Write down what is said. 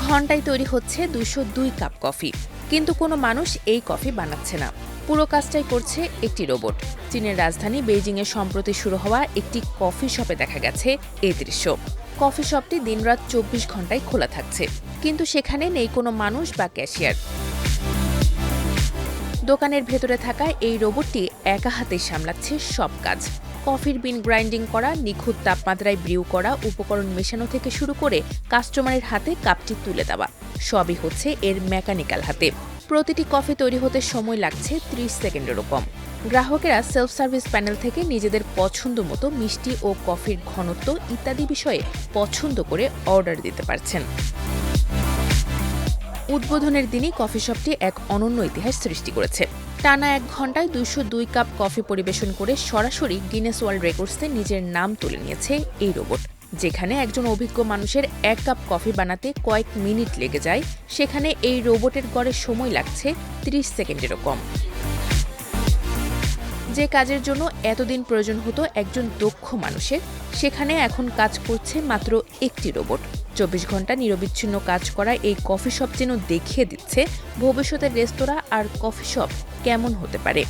ঘন্টায় তৈরি হচ্ছে 202 কাপ কফি, কিন্তু কোনো মানুষ এই কফি বানাচ্ছে না। পুরো কাজটাই করছে একটি রোবট। চীনের রাজধানী বেইজিংয়ে সম্প্রতি শুরু হওয়া একটি কফি শপে দেখা গেছে এই দৃশ্য। কফি শপটি দিনরাত 24 ঘন্টায় খোলা থাকছে, কিন্তু সেখানে নেই কোনো মানুষ বা ক্যাশিয়ার। দোকানের ভেতরে থাকা এই রোবটটি একা হাতেই সামলাচ্ছে সব কাজ। কফির বিন গ্রাইন্ডিং করা, নিখুঁত তাপমাত্রায় ব্রিউ করা, উপকরণ মেশানো থেকে শুরু করে কাস্টমারের হাতে কাপটি তুলে দেওয়া, সবই হচ্ছে এর মেকানিক্যাল হাতে। প্রতিটি কফি তৈরি হতে সময় লাগছে 30 সেকেন্ডেরও কম। গ্রাহকেরা সেলফ সার্ভিস প্যানেল থেকে নিজেদের পছন্দ মতো মিষ্টি ও কফির ঘনত্ব ইত্যাদি বিষয়ে পছন্দ করে অর্ডার দিতে পারছেন। উদ্বোধনের দিনই কফি শপটি এক অনন্য ইতিহাস সৃষ্টি করেছে। টানা 1 ঘন্টায় 202 কাপ কফি পরিবেশন করে সরাসরি গিনেস ওয়ার্ল্ড রেকর্ডসে নিজের নাম তুলে নিয়েছে এই রোবট। যেখানে একজন অভিজ্ঞ মানুষের 1 কাপ কফি বানাতে কয়েক মিনিট লেগে যায়, সেখানে এই রোবটের গড়ে সময় লাগছে 30 সেকেন্ডেরও কম। যে কাজের জন্য এতদিন প্রয়োজন হতো একজন দক্ষ মানুষের, সেখানে এখন কাজ করছে মাত্র একটি রোবট। 24 ঘন্টা নিরবিচ্ছিন্ন কাজ করা এই কফি শপ যেন দেখিয়ে দিচ্ছে ভবিষ্যতের রেস্তোরাঁ আর কফি শপ কেমন হতে পারে।